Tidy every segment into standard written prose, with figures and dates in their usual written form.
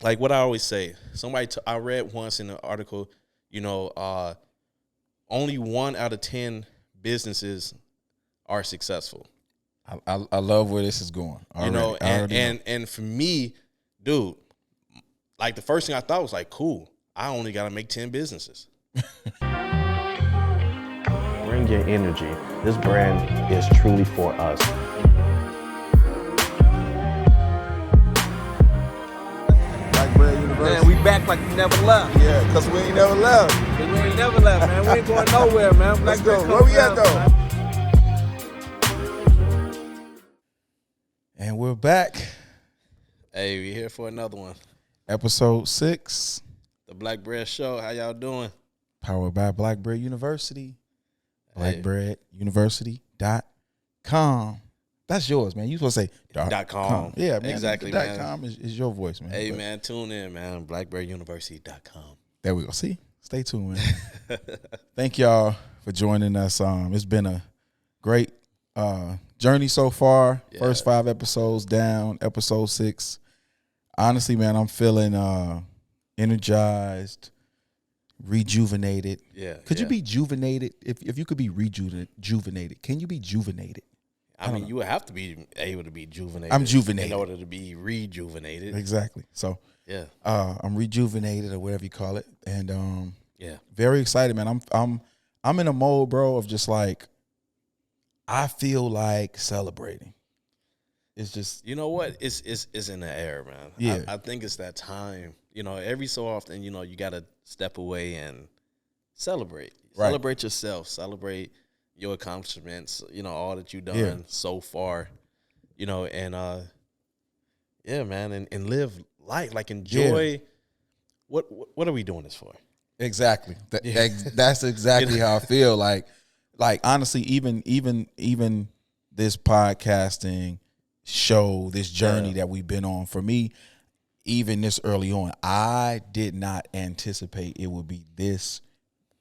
like what I always say. I read once in an article, only 1 out of 10 businesses are successful. I love where this is going. And for me, dude, like the first thing I thought was like, cool, I only got to make 10 businesses. Bring your energy. This brand is truly for us. Black Bread University. Man, we back like we never left. Yeah, because we ain't never left. We ain't never left, man. We ain't going nowhere, man. Let's Black go. Bread Where we at, comes though? And we're back. Hey, we here for another one. Episode 6. The Black Bread Show. How y'all doing? Powered by Black Bread University. Hey. BlackBreadUniversity.com. That's yours, man. You supposed to say .com. Yeah, man. Exactly, the man. .com is your voice, man. Hey, man, tune in, man. BlackBreadUniversity.com. There we go. See? Stay tuned, man. Thank y'all for joining us. It's been a great journey so far. Yeah. First 5 episodes down. Episode 6. Honestly, man, I'm feeling energized, rejuvenated. Yeah. Could you be juvenated? If you could be rejuvenated, can you be juvenated? I mean, you would have to be able to be juvenated. I'm juvenated. In order to be rejuvenated. Exactly. So, Yeah. I'm rejuvenated or whatever you call it, and Yeah. very excited, man. I'm in a mode, bro, of just like I feel like celebrating. It's just, You know what? It's in the air, man. Yeah. I think it's that time. Every so often, you got to step away and celebrate. Right. Celebrate yourself. Celebrate your accomplishments, all that you've done so far, and yeah, man, and live life, like enjoy. What are we doing this for? exactly. That's exactly how I feel. Like honestly, even this podcasting show, this journey that we've been on, for me, even this early on, I did not anticipate it would be this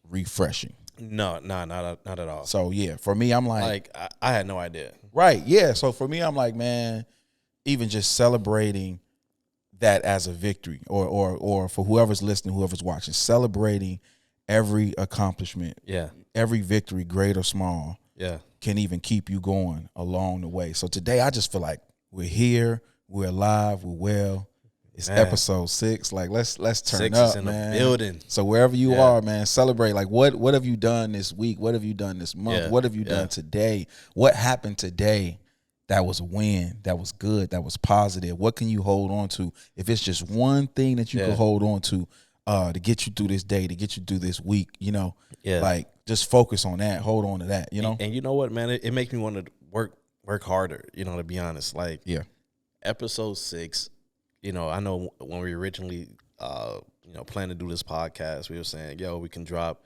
refreshing. No, not at all. So yeah, for me, I'm like I had no idea. right, yeah. So for me, I'm like, man, even just celebrating that as a victory, or for whoever's listening, whoever's watching, celebrating every accomplishment, Yeah, every victory, great or small, yeah, can even keep you going along the way. So today, I just feel like we're here, we're alive, we're well. It's Man. episode 6. Like let's turn 6 up, is in man. the building. So wherever you Yeah. are, man, celebrate. Like what have you done this week? What have you done this month? Yeah. What have you done today? What happened today that was a win, that was good, that was positive? What can you hold on to? If it's just one thing that you can hold on to get you through this day, to get you through this week, Yeah. like just focus on that, hold on to that, And you know what, man? It makes me want to work harder. To be honest, like Yeah. episode 6. I know when we originally, planned to do this podcast, we were saying, yo, we can drop,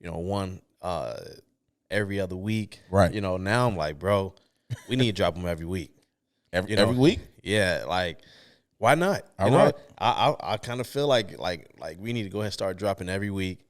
one every other week. Right. Now I'm like, bro, we need to drop them every week. Every week? Yeah, like, why not? All right. I kind of feel like we need to go ahead and start dropping every week,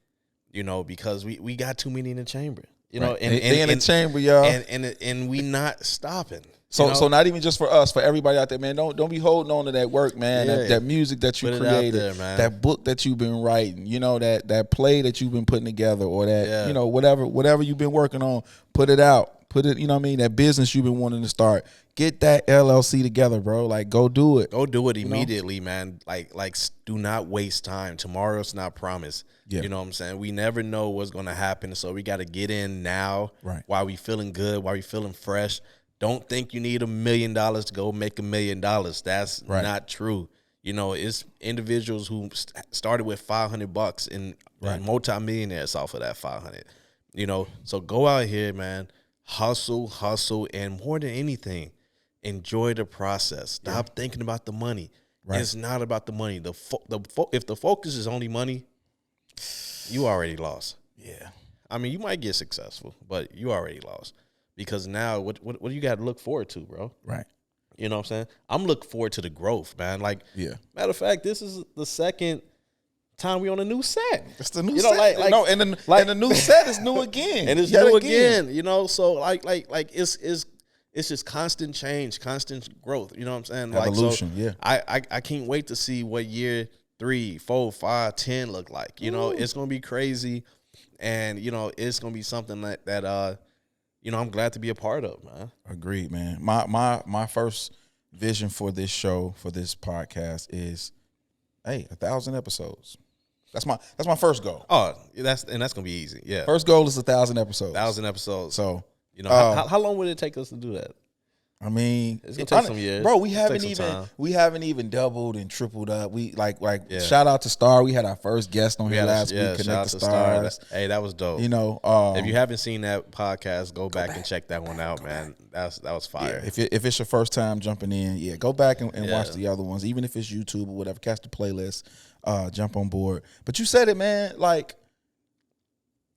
because we got too many in the chamber. Right. And they in the chamber, y'all. and we not stopping. So not even just for us, for everybody out there, man. Don't be holding on to that work, man. Yeah. That music that you Put it out created, there, man. that book that you've been writing, that play that you've been putting together, or that Yeah. whatever you've been working on, put it out. Put it, that business you've been wanting to start. Get that LLC together, bro. Like, go do it. Go do it immediately, man. Like, do not waste time. Tomorrow's not promised. Yeah. You know what I'm saying? We never know what's going to happen, so we got to get in now. Right. While we feeling good, while we feeling fresh. Don't think you need $1 million to go make $1 million. That's Right. not true. It's individuals who started with $500 and multimillionaires off of that 500. So go out here, man. Hustle, and more than anything, enjoy the process. Stop thinking about the money. Right. It's not about the money. If the focus is only money, you already lost. Yeah. I mean, you might get successful, but you already lost. Because now, what do you got to look forward to, bro? Right. You know what I'm saying? I'm looking forward to the growth, man. Like, Yeah. matter of fact, this is the second time we on a new set. It's the new You know, set. like- no, and the new set is new again. And it's Yet new again, So like it's it's just constant change, constant growth. You know what I'm saying? Evolution, yeah. I can't wait to see what year 3, 4, 5, 10 look like. You know, it's gonna be crazy, and you know, it's gonna be something that you know, I'm glad to be a part of, man. Agreed, man. My first vision for this show, for this podcast is, hey, 1,000 episodes. That's my first goal. Oh, that's gonna be easy. Yeah. First goal is 1,000 episodes. 1,000 episodes. So, you know, how long would it take us to do that? I mean, it's gonna take some years, bro. We haven't even doubled and tripled up. We like Yeah. shout out to Star. We had our first guest on here last week. Connect the Stars. Hey, that was dope. You know, if you haven't seen that podcast, go back and check that one out, man. That was fire. Yeah, if it's your first time jumping in, go back and watch the other ones. Even if it's YouTube or whatever, catch the playlist. Jump on board. But you said it, man. Like,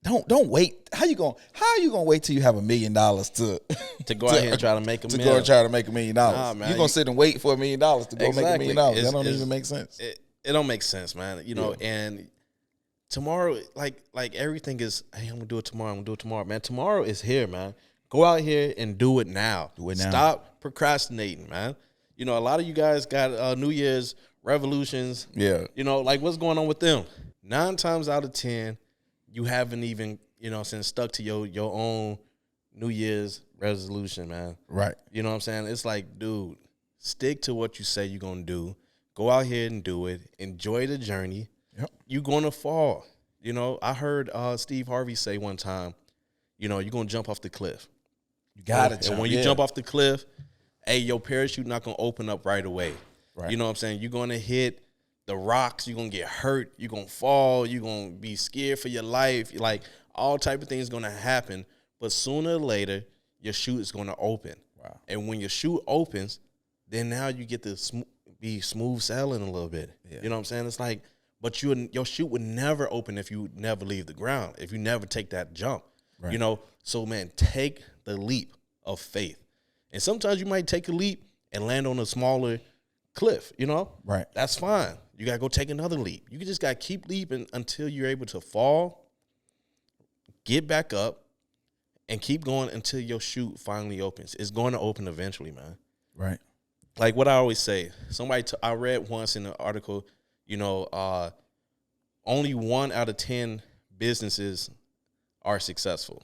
don't wait. How you gonna wait till you have $1 million to go out here and try to make $1 million? To go and try to make $1 million. Nah, man, you gonna sit and wait for $1 million to go make $1 million? That don't even make sense. It don't make sense, man. You know, and tomorrow, like everything is, hey, I'm gonna do it tomorrow. Man, tomorrow is here, man. Go out here and do it now. Stop procrastinating, man. You know, a lot of you guys got New Year's resolutions. Yeah. You know, like what's going on with them? 9 times out of 10, you haven't even, you know, stuck to your own New Year's resolution, man. Right. You know what I'm saying? It's like, dude, stick to what you say you're going to do. Go out here and do it. Enjoy the journey. Yep. You're going to fall. You know, I heard Steve Harvey say one time, you know, you're going to jump off the cliff. You got to jump. And when you jump off the cliff, hey, your parachute not going to open up right away. Right. You know what I'm saying? You're going to hit the rocks, you're going to get hurt, you're going to fall, you're going to be scared for your life. Like, all type of things going to happen. But sooner or later, your chute is going to open. Wow. And when your chute opens, then now you get to be smooth sailing a little bit. Yeah. You know what I'm saying? It's like, but your chute would never open if you never leave the ground, if you never take that jump. Right. You know? So, man, take the leap of faith. And sometimes you might take a leap and land on a smaller cliff, you know? Right. That's fine. You got to go take another leap. You just got to keep leaping until you're able to fall, get back up, and keep going until your chute finally opens. It's going to open eventually, man. Right. Like what I always say, I read once in an article, you know, only 1 out of 10 businesses are successful.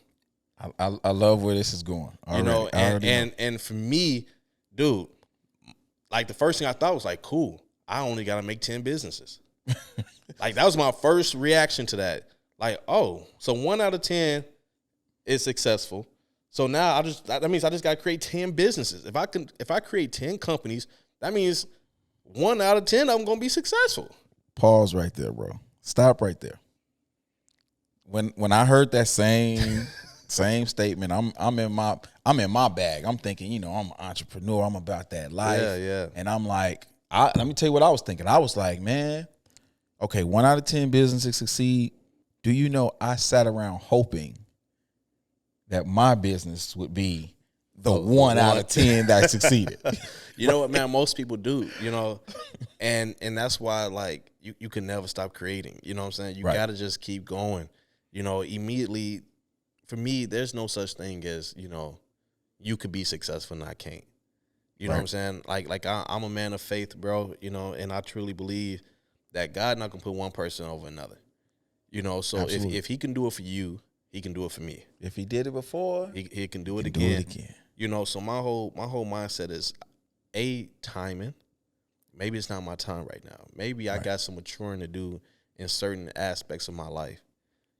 I love where this is going. You know, and for me, dude, like the first thing I thought was like, cool, I only got to make 10 businesses. Like that was my first reaction to that. Like, oh, so 1 out of 10 is successful. So now that means I just got to create 10 businesses. If I create 10 companies, that means 1 out of 10 of them going to be successful. Pause right there, bro. Stop right there. When I heard that same statement, I'm in my bag. I'm thinking, you know, I'm an entrepreneur. I'm about that life. Yeah. And I'm like, let me tell you what I was thinking. I was like, man, okay, 1 out of 10 businesses succeed. Do you know I sat around hoping that my business would be the 1 out of 10 that succeeded? You know what, man? Most people do, you know, and that's why, like, you can never stop creating. You know what I'm saying? You got to just keep going. You know, immediately, for me, there's no such thing as, you know, you could be successful and I can't. You know what I'm saying? Like I'm a man of faith, bro, you know, and I truly believe that God not going to put one person over another. You know, so if he can do it for you, he can do it for me. If he did it before, he can do it again. You know, so my whole mindset is timing. Maybe it's not my time right now. Maybe I got some maturing to do in certain aspects of my life.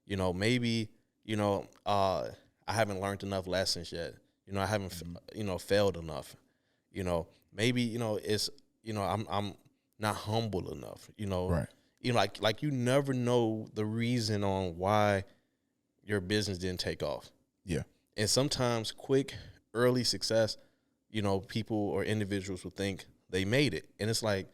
You know, maybe, you know, I haven't learned enough lessons yet. You know, I haven't, you know, failed enough. You know, maybe, you know, it's, you know, I'm not humble enough. You know, right. You know, like you never know the reason on why your business didn't take off. Yeah. And sometimes quick, early success, you know, people or individuals will think they made it. And it's like,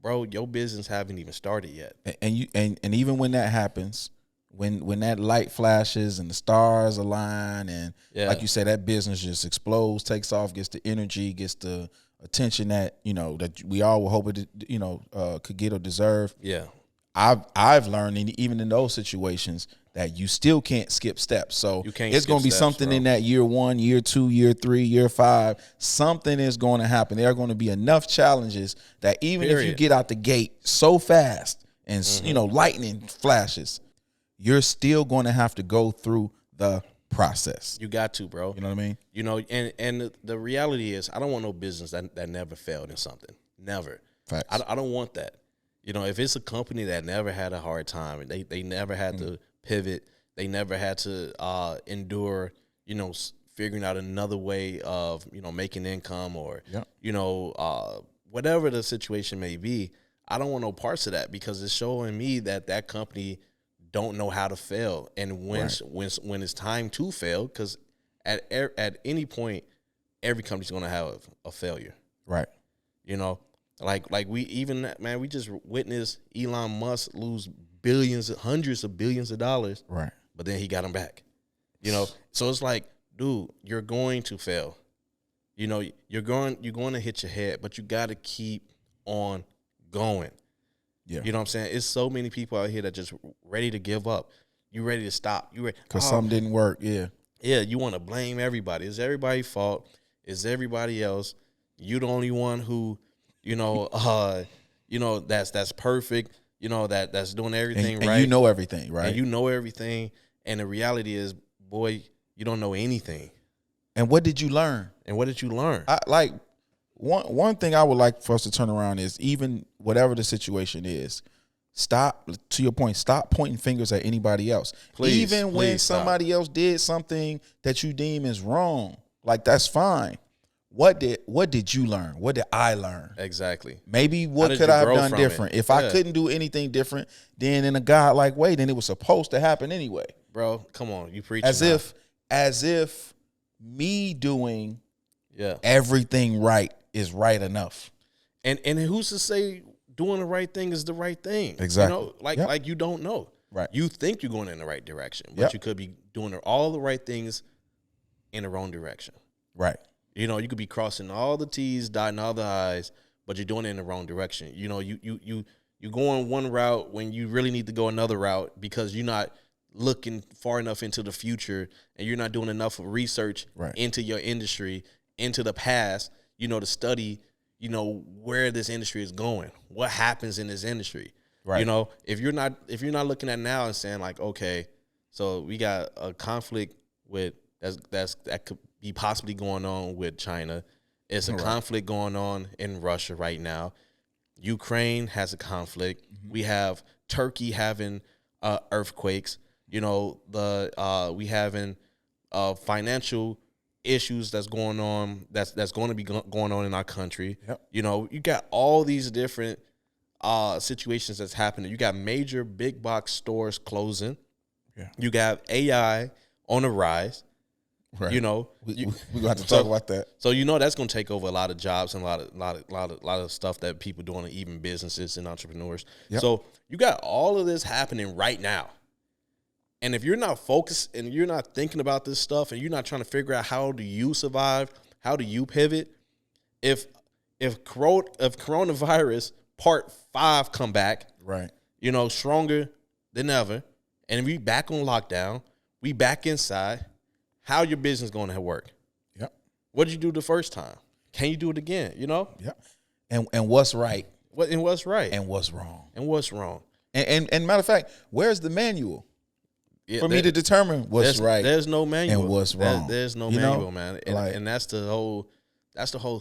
bro, your business haven't even started yet. And even when that happens, when that light flashes and the stars align and like you said, that business just explodes, takes off, gets the energy, gets the attention that, you know, that we all were hoping to, you know, could get or deserve. Yeah. I've learned, even in those situations, that you still can't skip steps. So it's going to be something in that year 1, year 2, year 3, year 5. Something is going to happen. There are going to be enough challenges that even if you get out the gate so fast and lightning flashes, you're still going to have to go through the process. You got to, bro. You know what I mean? You know, and the reality is, I don't want no business that never failed in something. Never. Facts. I don't want that. You know, if it's a company that never had a hard time, they never had to pivot, they never had to endure, figuring out another way of, making income or, whatever the situation may be, I don't want no parts of that, because it's showing me that company don't know how to fail. And when it's time to fail, because at any point, every company's going to have a failure. Right. Like we just witnessed Elon Musk lose billions, hundreds of billions of dollars. Right. But then he got them back. So it's like, dude, you're going to fail. You're going to hit your head, but you got to keep on going. Yeah. You know what I'm saying? It's so many people out here that just ready to give up. You ready to stop. You ready because something didn't work. Yeah. Yeah. You want to blame everybody. It's everybody's fault. It's everybody else. You the only one who, that's perfect. That's doing everything right. And you know everything, right? And you know everything. And the reality is, boy, you don't know anything. And what did you learn? One thing I would like for us to turn around is, even whatever the situation is, stop, to your point, stop pointing fingers at anybody else. Even when somebody else did something that you deem is wrong, like, that's fine. What did you learn? What did I learn? Exactly. Maybe what could I have done different? If I couldn't do anything different, then in a godlike way, then it was supposed to happen anyway. Bro, come on, you preach. As if me doing everything right is right enough. And who's to say doing the right thing is the right thing? Exactly. Like you don't know. Right. You think you're going in the right direction, but you could be doing all the right things in the wrong direction. Right. You could be crossing all the T's, dotting all the I's, but you're doing it in the wrong direction. You going one route when you really need to go another route, because you're not looking far enough into the future, and you're not doing enough research into your industry, into the past, to study, where this industry is going, what happens in this industry. Right. If you're not looking at now and saying, like, okay, so we got a conflict that could be possibly going on with China. It's a conflict going on in Russia right now. Ukraine has a conflict. Mm-hmm. We have Turkey having earthquakes. We having financial issues that's going on. That's going to be going on in our country. Yep. You got all these different situations that's happening. You got major big box stores closing. Yeah. You got AI on the rise. Right. We're gonna have to talk about that. So that's gonna take over a lot of jobs and a lot of stuff that people doing, even businesses and entrepreneurs. Yep. So you got all of this happening right now. And if you're not focused and you're not thinking about this stuff, and you're not trying to figure out how do you survive, how do you pivot, if coronavirus part 5 come back, right, stronger than ever, and we back on lockdown, we back inside. How your business going to work? Yep. What did you do the first time? Can you do it again? Yep. And what's right? What's right? And what's wrong? And what's wrong? And matter of fact, where's the manual for me to determine what's right? There's no manual. And what's wrong? There's no manual, man. And that's the whole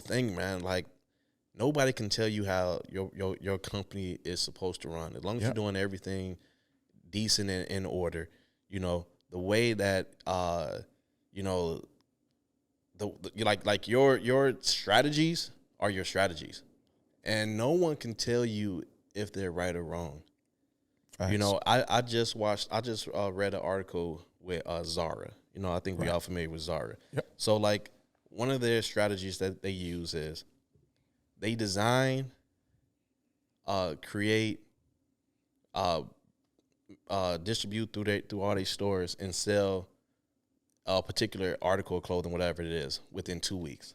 thing, man. Like, nobody can tell you how your company is supposed to run. As long as you're doing everything decent and in order, the way that your strategies are your strategies, and no one can tell you if they're right or wrong. Facts. I just read an article with Zara. I think we all familiar with Zara. Yep. So, like, one of their strategies that they use is they design, create, distribute through all these stores and sell a particular article of clothing, whatever it is, within 2 weeks.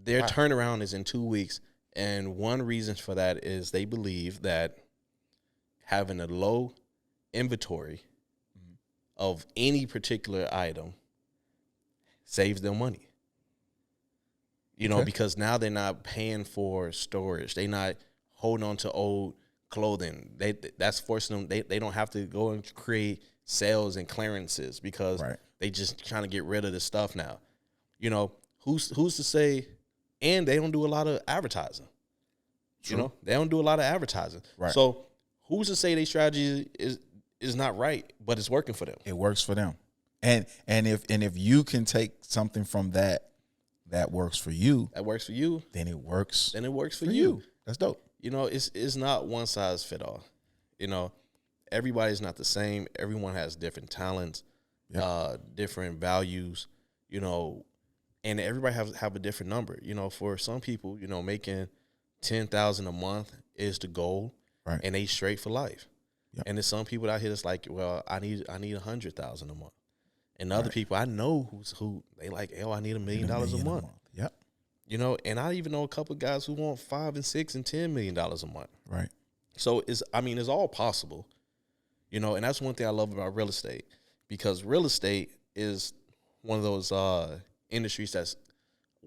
Their turnaround is in 2 weeks. And one reason for that is they believe that having a low inventory of any particular item saves them money. You know, because now they're not paying for storage. They're not holding on to old clothing. That's forcing them. They don't have to go and create sales and clearances because they just trying to get rid of the stuff now. You know, who's to say? And they don't do a lot of advertising. True. You know, they don't do a lot of advertising. Right. So who's to say their strategy is not right, but it's working for them? It works for them. And if you can take something from that works for you. That works for you. Then it works. Then it works for you. That's dope. You know, it's not one size fit all. You know, everybody's not the same. Everyone has different talents, different values, you know, and everybody have a different number. You know, for some people, you know, making $10,000 a month is the goal, and they straight for life. Yep. And there's some people out here that's like, well, I need $100,000 a month. And other people I know who they like, I need $1 million a month. Yep. You know, and I even know a couple of guys who want $5 and $6 and $10 million a month. Right. So it's all possible. You know, and that's one thing I love about real estate, because real estate is one of those industries that's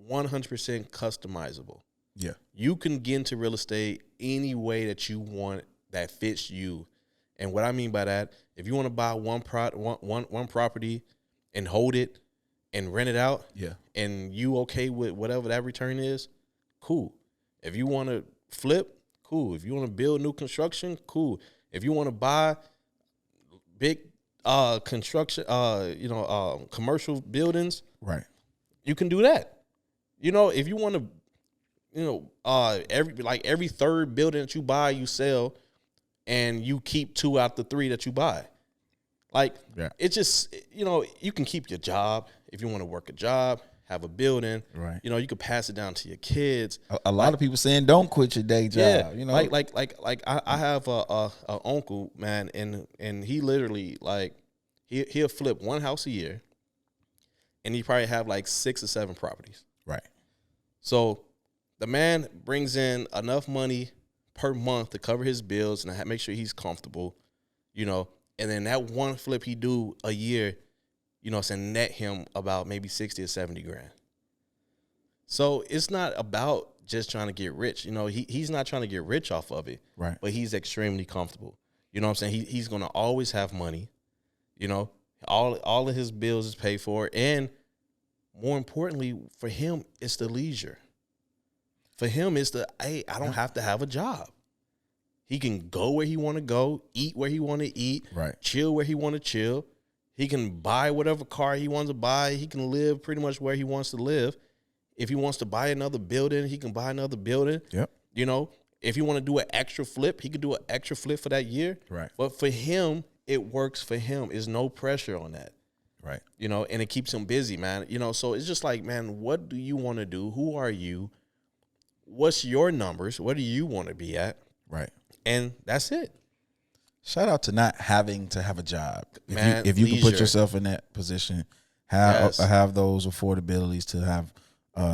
100% customizable. Yeah. You can get into real estate any way that you want that fits you. And what I mean by that, if you want to buy one property and hold it and rent it out, and you okay with whatever that return is, cool. If you want to flip, cool. If you want to build new construction, cool. If you want to buy big construction, commercial buildings, right, you can do that. You know, if you want to, you know, every third building that you buy, you sell, and you keep 2 out the 3 that you buy. Like, it's just, you know, you can keep your job if you want to work a job, have a building. Right. You know, you could pass it down to your kids. A lot of people saying don't quit your day job. Yeah. You know, I have a uncle, man, and he literally, like, he'll flip one house a year, and he probably have like 6 or 7 properties. Right. So the man brings in enough money per month to cover his bills and make sure he's comfortable, you know. And then that one flip he do a year, you know, it's net him about maybe 60 or 70 grand. So it's not about just trying to get rich. You know, he's not trying to get rich off of it. Right. But he's extremely comfortable. You know what I'm saying? He's going to always have money. You know, all of his bills is paid for. And more importantly, for him, it's the leisure. For him, it's I don't have to have a job. He can go where he want to go, eat where he want to eat, right, chill where he want to chill. He can buy whatever car he wants to buy. He can live pretty much where he wants to live. If he wants to buy another building, he can buy another building. Yep. You know, if he want to do an extra flip, he could do an extra flip for that year. Right. But for him, it works for him. There's no pressure on that. Right. You know, and it keeps him busy, man. You know, so it's just like, man, what do you want to do? Who are you? What's your numbers? What do you want to be at? Right. And that's it. Shout out to not having to have a job. Man, if you can put yourself in that position, have those affordabilities to have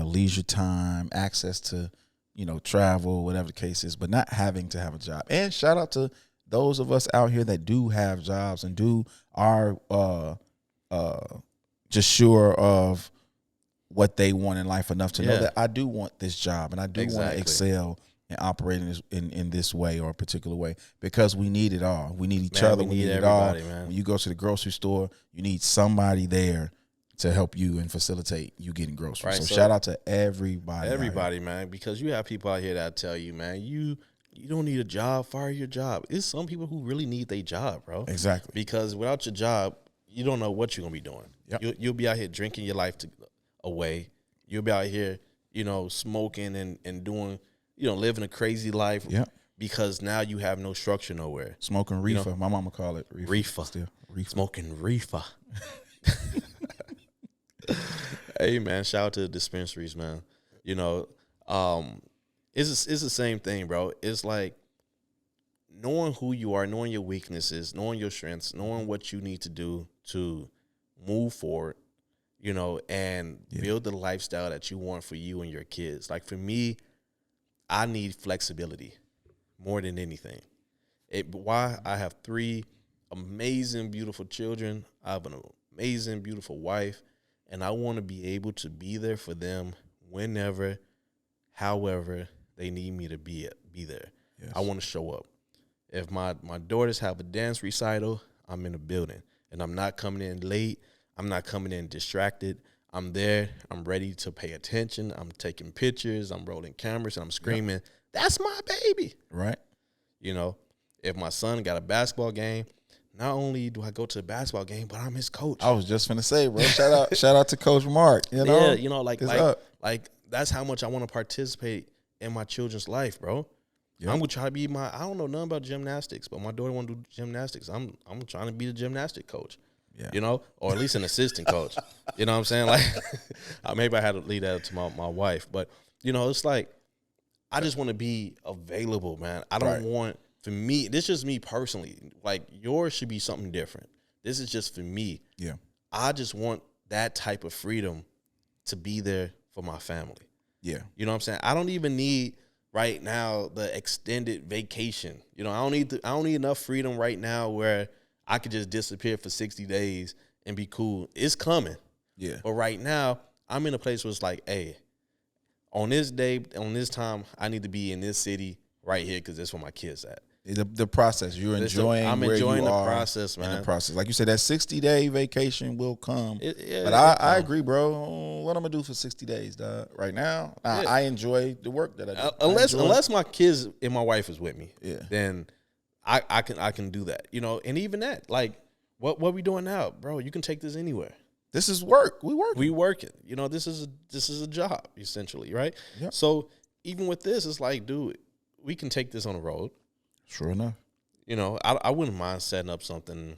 leisure time, access to, you know, travel, whatever the case is, but not having to have a job. And shout out to those of us out here that do have jobs and are just sure of what they want in life enough to know that I do want this job and I do want to excel and operate in this way or a particular way, because we need it all. We need each other. We need it all. Man. When you go to the grocery store, you need somebody there to help you and facilitate you getting groceries. Right, so shout out to everybody. Everybody, man, because you have people out here that tell you, man, you don't need a job, fire your job. It's some people who really need their job, bro. Exactly. Because without your job, you don't know what you're going to be doing. Yep. You'll be out here drinking your life away. You'll be out here, you know, smoking and doing, you know, living a crazy life. Yep. Because now you have no structure nowhere. Smoking reefer. You know, my mama call it reefer. Still. Reefer. Smoking reefer. Hey, man, shout out to the dispensaries, man. You know, it's the same thing, bro. It's like knowing who you are, knowing your weaknesses, knowing your strengths, knowing what you need to do to move forward, you know, and build the lifestyle that you want for you and your kids. Like for me, I need flexibility more than anything. Why? I have 3 amazing, beautiful children. I have an amazing, beautiful wife, and I want to be able to be there for them whenever, however they need me to be there. Yes. I want to show up. If my daughters have a dance recital, I'm in the building, and I'm not coming in late. I'm not coming in distracted. I'm there. I'm ready to pay attention. I'm taking pictures. I'm rolling cameras, and I'm screaming, yep. That's my baby. Right. You know, if my son got a basketball game, not only do I go to the basketball game, but I'm his coach. I was just going to say, bro, shout out to Coach Mark. You know? Yeah, you know, like that's how much I want to participate in my children's life, bro. Yep. I'm gonna try to be I don't know nothing about gymnastics, but my daughter want to do gymnastics. I'm trying to be the gymnastic coach. Yeah. You know, or at least an assistant coach. You know what I'm saying? Like, maybe I had to leave that up to my wife, but you know, it's like I just want to be available, man. I don't want, for me, this is just me personally. Like, yours should be something different. This is just for me. Yeah. I just want that type of freedom to be there for my family. Yeah. You know what I'm saying? I don't even need right now the extended vacation. You know, I don't need enough freedom right now where I could just disappear for 60 days and be cool. It's coming. Yeah. But right now, I'm in a place where it's like, hey, on this day, on this time, I need to be in this city right here because that's where my kids at. The process, you're enjoying. I'm enjoying the process, man. The process, like you said, that 60-day vacation will come. But I agree, bro. What I'm gonna do for 60 days, dog? Right now, I enjoy the work that I do. Unless my kids and my wife is with me, yeah, then I can do that. You know, and even that, like, what we doing now, bro? You can take this anywhere. This is work. We working. You know, this is a job essentially, right? Yep. So even with this, it's like, dude, we can take this on the road. Sure enough. You know, I wouldn't mind setting up something,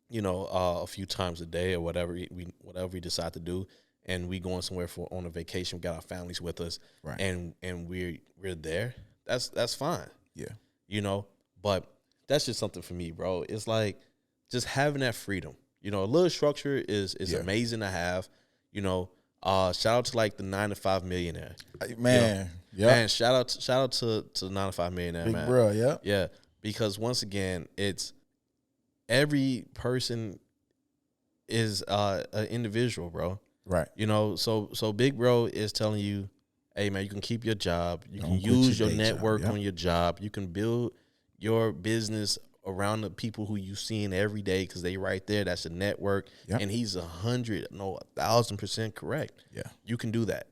you know, a few times a day or whatever we decide to do, and we going somewhere on a vacation. We got our families with us, right? And we're there. That's fine. Yeah. You know, but that's just something for me, bro. It's like just having that freedom. You know, a little structure is amazing to have. You know, shout out to like the 9 to 5 millionaire. Man, you know? Man, shout out to the 9 to 5 millionaire, big man. Bro, yeah. Yeah. Because once again, it's every person is an individual, bro. Right. You know, so big bro is telling you, hey man, you can keep your job, you can use your network on your job, you can build your business around the people who you seeing every day because they right there. That's a network. Yep. And he's 1,000% correct. Yeah. You can do that.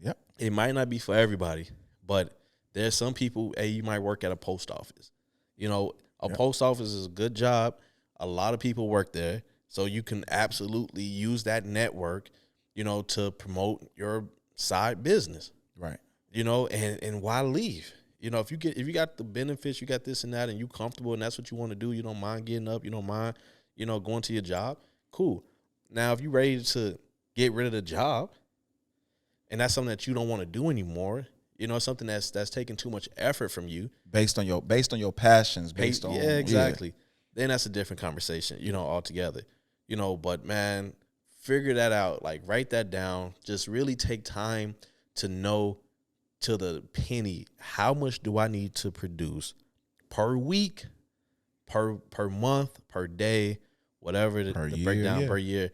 Yep. It might not be for everybody, but there's some people, hey, you might work at a post office. You know, a post office is a good job. A lot of people work there. So you can absolutely use that network, you know, to promote your side business. Right. You know, and why leave? You know, if you got the benefits, you got this and that, and you comfortable, and that's what you want to do, you don't mind getting up, you don't mind, you know, going to your job, cool. Now, if you're ready to get rid of the job, and that's something that you don't want to do anymore, you know, something that's taking too much effort from you, based on your passions, exactly. Then that's a different conversation, you know, altogether. You know, but man, figure that out. Like, write that down. Just really take time to know to the penny, how much do I need to produce per week, per month, per day, whatever the breakdown per year,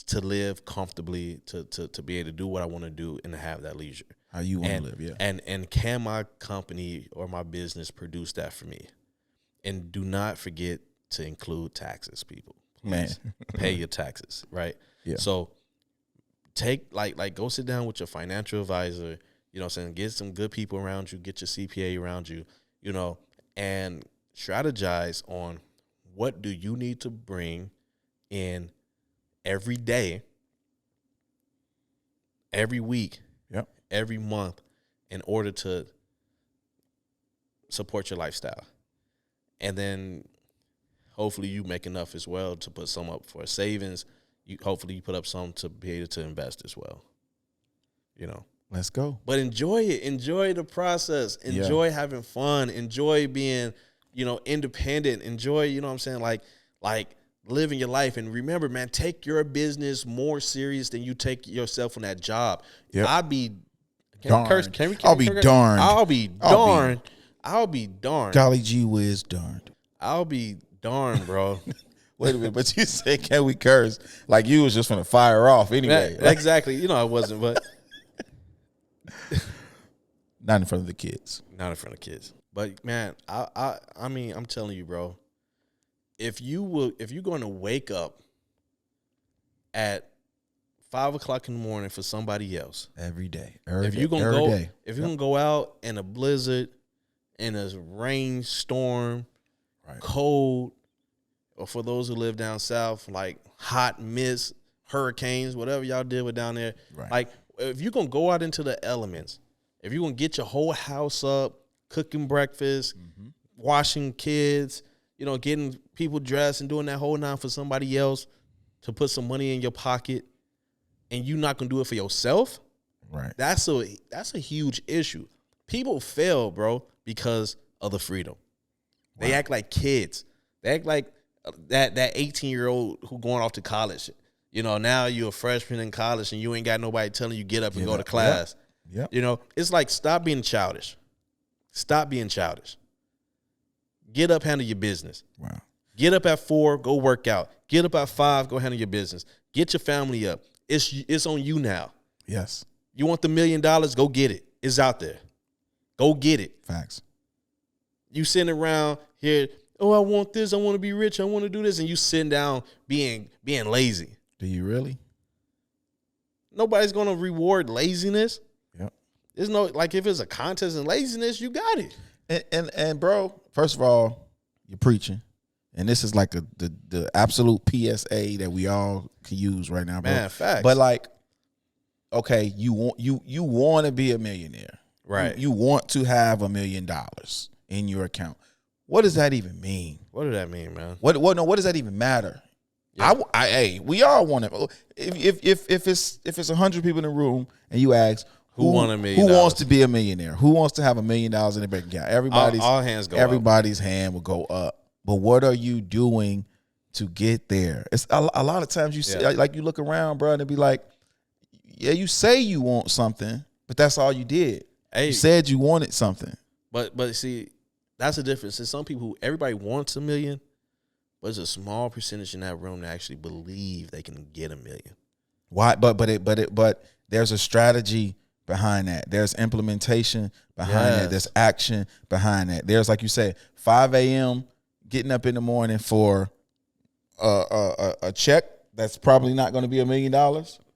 to live comfortably, to be able to do what I want to do and to have that leisure. How you want to live, yeah. And can my company or my business produce that for me? And do not forget to include taxes, people. Please. Man. Pay your taxes, right? Yeah. So take like go sit down with your financial advisor. You know what I'm saying? Get some good people around you. Get your CPA around you, you know, and strategize on what do you need to bring in every day, every week, every month in order to support your lifestyle. And then hopefully you make enough as well to put some up for savings. Hopefully you put up some to be able to invest as well, you know. Let's go. But enjoy it. Enjoy the process. Enjoy having fun. Enjoy being, you know, independent. Enjoy, you know what I'm saying, like living your life. And remember, man, take your business more serious than you take yourself on that job. Yep. I'd be Can we curse? Can we? I'll be darned. I'll be darned. I'll be darned. Golly gee whiz darned. I'll be darned, bro. Wait a minute, but you said can we curse? Like you was just gonna fire off anyway. Exactly. You know I wasn't, but not in front of the kids. Not in front of kids. But man, I mean, I'm telling you, bro. If you're going to wake up at 5 o'clock in the morning for somebody else every day, if you're gonna go out in a blizzard, in a rainstorm, cold, or for those who live down south, like hot mist, hurricanes, whatever y'all deal with down there. Right. Like if you're gonna go out into the elements, if you're gonna get your whole house up, cooking breakfast, washing kids, getting people dressed and doing that whole nine for somebody else to put some money in your pocket, and you're not gonna do it for yourself, right? That's a huge issue. People fail, bro, because of the freedom. Wow. They act like kids. They act like that 18-year-old who going off to college. Now you're a freshman in college and you ain't got nobody telling you get up and go to class. Yep. It's like stop being childish. Stop being childish. Get up, handle your business. Wow. Get up at 4, go work out. Get up at 5, go handle your business. Get your family up. It's on you now. Yes. You want the $1 million? Go get it. It's out there. Go get it. Facts. You sitting around here, oh, I want this, I want to be rich, I want to do this, and you sitting down being lazy. Do you really? Nobody's gonna reward laziness. Yep. There's no, like, if it's a contest in laziness, you got it. And bro, first of all, you're preaching. And this is like the absolute PSA that we all can use right now, bro. Man, facts. But like, okay, you want to be a millionaire. Right. You want to have $1 million in your account. What does that even mean? What does that mean, man? What does that even matter? Yeah. We all want it. If it's 100 people in the room and you ask who wants to be a millionaire, who wants to have $1 million in their bank account, all hands go everybody's hand will go up. But what are you doing to get there? It's a lot of times you see, like you look around, bro, and it be like, yeah, you say you want something, but that's all you did. Hey, you said you wanted something. But see, that's the difference. There's some people everybody wants $1 million, but there's a small percentage in that room that actually believe they can get $1 million. Why? But there's a strategy behind that. There's implementation behind that. There's action behind that. There's, like you said, 5 a.m. getting up in the morning for a check that's probably not going to be $1 million.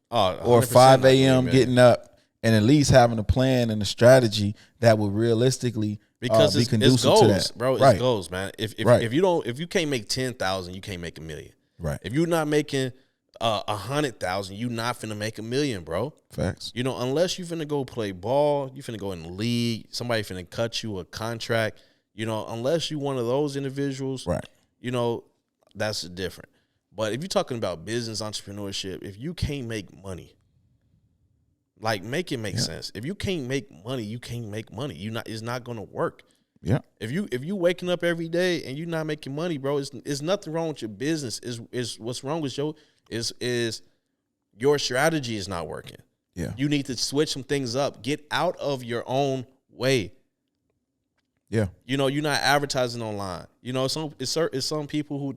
Or 5 a.m. getting up and at least having a plan and a strategy that would realistically be conducive it's goals, to that, bro. Right. It's goals, man. If you can't make 10,000, you can't make $1 million. Right. If you're not making 100,000, you're not finna make $1 million, bro. Facts. Unless you finna go play ball, you finna go in the league, somebody finna cut you a contract. Unless you one of those individuals, right? That's different. But if you're talking about business entrepreneurship, if you can't make money, like make it make sense. If you can't make money, you can't make money. It's not gonna work. Yeah. If you waking up every day and you're not making money, bro, it's nothing wrong with your business. Is what's wrong with your strategy is not working. Yeah. You need to switch some things up. Get out of your own way. Yeah. You're not advertising online. It's some people who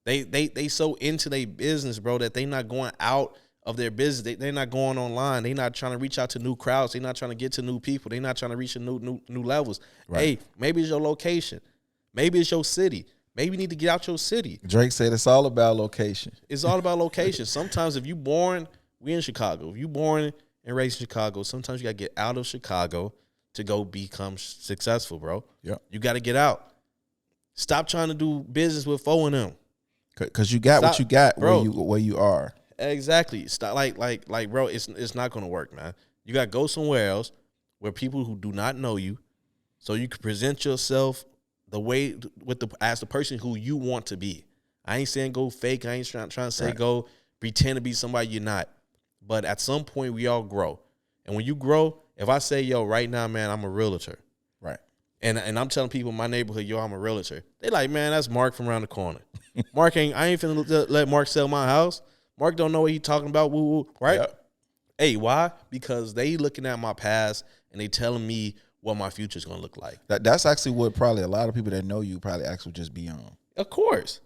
they so into their business, bro, that they not going out of their business. They're not going online. They're not trying to reach out to new crowds. They're not trying to get to new people. They're not trying to reach new levels. Right. Hey, maybe it's your location. Maybe it's your city. Maybe you need to get out your city. Drake said it's all about location. It's all about location. Sometimes if you born, we in Chicago. If you born and raised in Chicago, sometimes you got to get out of Chicago to go become successful, bro. Yeah. You got to get out. Stop trying to do business with foe and them. Because you got what you got, bro, where you are. Exactly. Stop, like, bro, it's not going to work, man. You got to go somewhere else where people who do not know you, so you can present yourself the way as the person who you want to be. I ain't saying go fake. I ain't trying to say go pretend to be somebody you're not. But at some point, we all grow. And when you grow, if I say, yo, right now, man, I'm a realtor. Right. And I'm telling people in my neighborhood, yo, I'm a realtor. They like, man, that's Mark from around the corner. I ain't finna let Mark sell my house. Mark don't know what he talking about, woo-woo, right? Yep. Hey, why? Because they looking at my past and they telling me what my future is gonna look like. That's actually what probably a lot of people that know you probably actually just be on. Of course,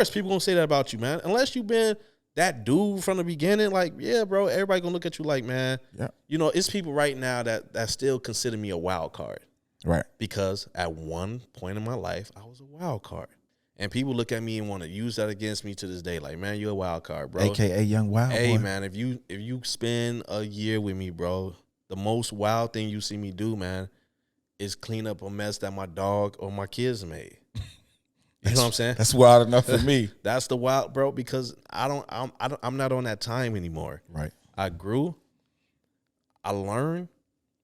people gonna say that about you, man. Unless you've been that dude from the beginning, like, yeah, bro, everybody gonna look at you like, man, Yeah. you know, it's people right now that still consider me a wild card. Right. Because at one point in my life, I was a wild card. And people look at me and want to use that against me to this day. Like, man, you're a wild card, bro. AKA Young Wild Hey, Boy. man, if you spend a year with me, bro, the most wild thing you see me do, man, is clean up a mess that my dog or my kids made. You know what I'm saying? That's wild enough for me. That's the wild, bro, because I'm not on that time anymore. Right. I grew, I learned,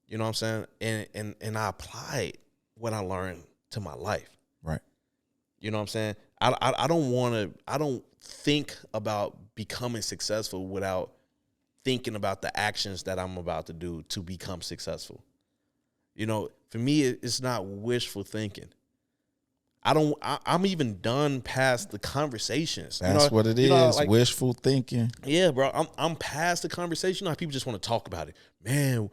you know what I'm saying? And I applied what I learned to my life. Right. You know what I'm saying? I don't think about becoming successful without thinking about the actions that I'm about to do to become successful. You know, for me, it's not wishful thinking. I'm even done past the conversations. That's what it is. Like, wishful thinking. Yeah, bro. I'm past the conversation. How people just want to talk about it. Man,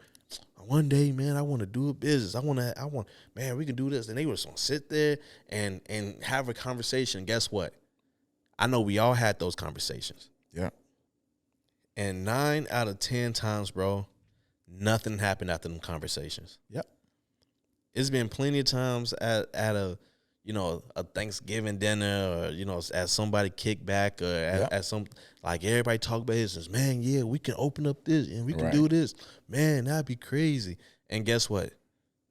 one day, man, I want to do a business. I want, man, we can do this. And they just want to sit there and have a conversation. Guess what? I know we all had those conversations. Yeah. And 9 out of 10 times, bro, nothing happened after them conversations. Yep. It's been plenty of times at a Thanksgiving dinner, or, you know, at somebody kickback, or at some, like, everybody talk about business. Man, yeah, we can open up this and we can do this. Man, that'd be crazy. And guess what?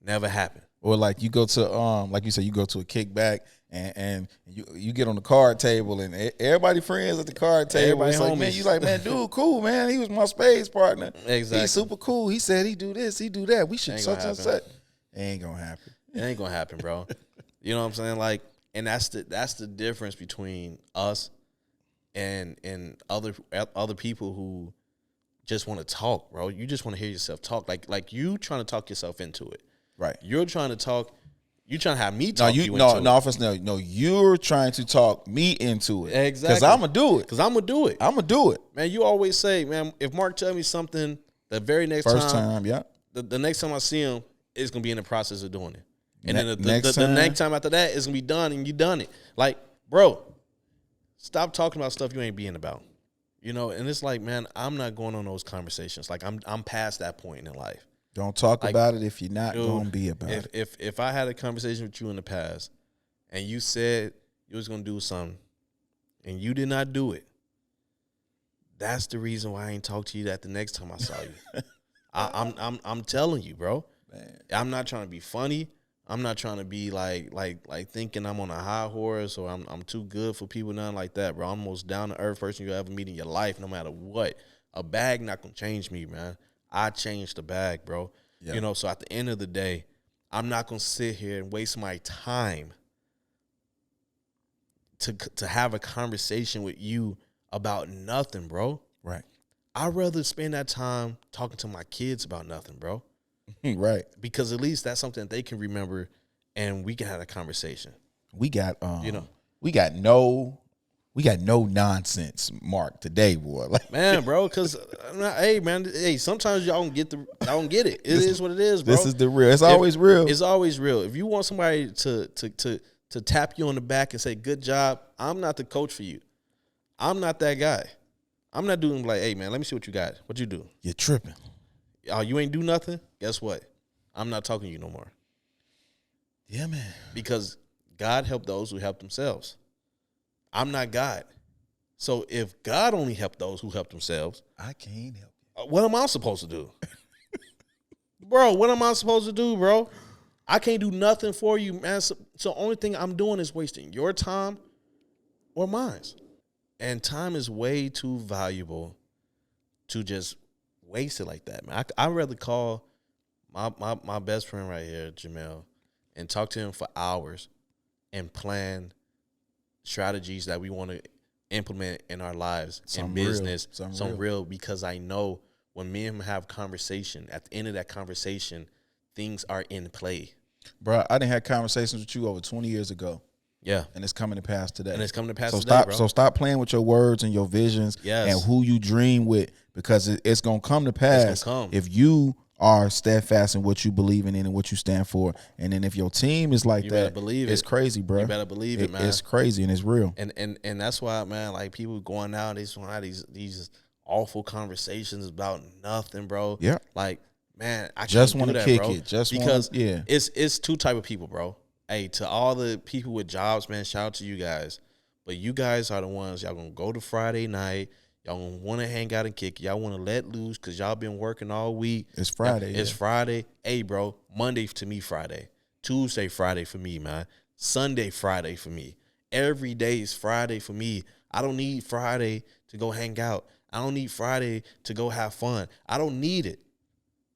Never happened. Or like you go to like you said, you go to a kickback and you get on the card table and everybody friends at the card table. Everybody It's like, homies. man, you like, man, dude, cool, man. He was my spades partner. Exactly. He's super cool. He said he do this, he do that. We should Ain't such gonna and happen. such. Ain't gonna happen. It ain't gonna happen, bro. You know what I'm saying? Like, and that's the difference between us and other people who just want to talk, bro. You just want to hear yourself talk. Like you trying to talk yourself into it. Right. You're trying to talk. You trying to have me talk you into it. No, you're trying to talk me into it. Exactly. Because I'm going to do it. Because I'm going to do it. I'm going to do it. Man, you always say, man, if Mark tell me something the very next First time, yeah. The next time I see him, it's going to be in the process of doing it. And then the time. next time after that, it's going to be done, and you done it. Like, bro, stop talking about stuff you ain't being about. You know, and it's like, man, I'm not going on those conversations. Like, I'm past that point in life. Don't talk Like, about it if you're not dude, going to be about it. If I had a conversation with you in the past and you said you was going to do something and you did not do it, that's the reason why I ain't talk to you that the next time I saw you. I'm telling you, bro. Man. I'm not trying to be funny. I'm not trying to be like thinking I'm on a high horse or I'm too good for people, nothing like that, bro. I'm the most down to earth person you ever meet in your life, no matter what. A bag not gonna change me, man. I changed the bag, bro. Yeah. You know, so at the end of the day, I'm not gonna sit here and waste my time to have a conversation with you about nothing, bro. Right. I'd rather spend that time talking to my kids about nothing, bro. Right. Because at least that's something that they can remember and we can have a conversation. We got You know. we got no nonsense, Mark, today, boy. Like, Man, bro, because hey, man, sometimes y'all don't get it. It is what it is, bro. this is the real. It's always real. It's always real. If you want somebody to tap you on the back and say, good job, I'm not the coach for you. I'm not that guy. I'm not doing like, hey, man, let me see what you got. What you do? You're tripping. Oh, you ain't do nothing? Guess what? I'm not talking to you no more. Yeah, man. Because God helped those who help themselves. I'm not God. So if God only helped those who help themselves, I can't help you. what am I supposed to do? Bro, what am I supposed to do, bro? I can't do nothing for you, man. So the only thing I'm doing is wasting your time or mine. And time is way too valuable to just waste it like that, man. I'd rather call my best friend right here, Jamel, and talk to him for hours and plan strategies that we want to implement in our lives, in business, some real, because I know when me and him have conversation, at the end of that conversation, things are in play. Bro, I didn't have conversations with you over 20 years ago. Yeah. And it's coming to pass today. And it's coming to pass so today, stop, bro. So stop playing with your words and your visions and who you dream with, because it's going to come to pass. It's gonna come. If you are steadfast in what you believe in and what you stand for. And then if your team is like that, it's crazy, bro. You better believe it, man. It's crazy and it's real. And that's why, man, like people going out, they just want to have these awful conversations about nothing, bro. Yeah. Like, man, I just want to kick bro, it. Just because yeah. It's two type of people, bro. Hey, to all the people with jobs, man, shout out to you guys. But you guys are the ones, y'all gonna go to Friday night. Y'all gonna want to hang out and kick. Y'all want to let loose because y'all been working all week. It's Friday. It's Friday. Hey, bro, Monday to me, Friday. Tuesday, Friday for me, man. Sunday, Friday for me. Every day is Friday for me. I don't need Friday to go hang out. I don't need Friday to go have fun. I don't need it.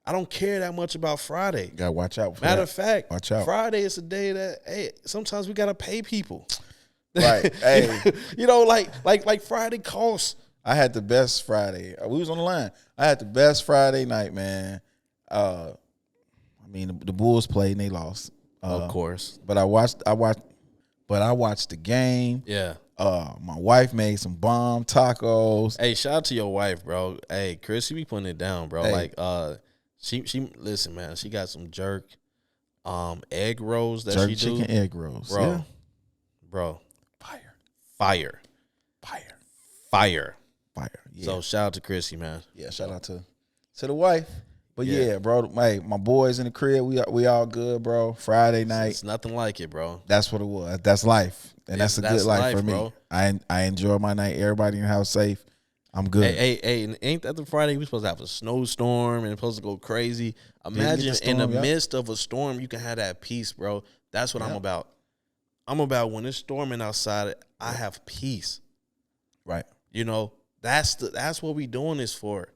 I don't care that much about Friday. You gotta watch out for Matter that. of fact, watch out. Friday is a day that, hey, sometimes we gotta pay people. Right. Hey. You know, like Friday costs. I had the best Friday. We was on the line. I had the best Friday night, man. I mean, the Bulls played and they lost. Of course. But I watched the game. Yeah. My wife made some bomb tacos. Hey, shout out to your wife, bro. Hey, Chris, she be putting it down, bro. Hey. Like, she listen, man. She got some jerk, egg rolls that Jerk she do, chicken egg rolls, bro. yeah. Bro, Fire. Yeah. So shout out to Chrissy, man. Yeah, shout out to the wife. But yeah, bro, my boys in the crib, we all good, bro. Friday night. It's nothing like it, bro. That's what it was. That's life. And that's a good life for me. Bro. I enjoy my night. Everybody in the house safe. I'm good. Hey, and ain't that the Friday we supposed to have a snowstorm and it's supposed to go crazy? Imagine in the midst of a storm, you can have that peace, bro. That's what I'm about. I'm about when it's storming outside, I have peace. Right. You know, that's what we doing this for.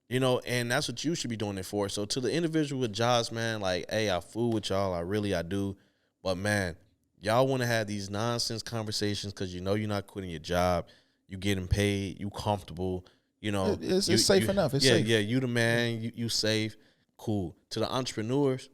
You know, and that's what you should be doing it for. So to the individual with jobs, man, like, hey, I fool with y'all. I do. But, man, y'all want to have these nonsense conversations because you know you're not quitting your job. You getting paid. You comfortable. You know. It's safe enough. It's safe. Yeah, you the man. You safe. Cool. To the entrepreneurs,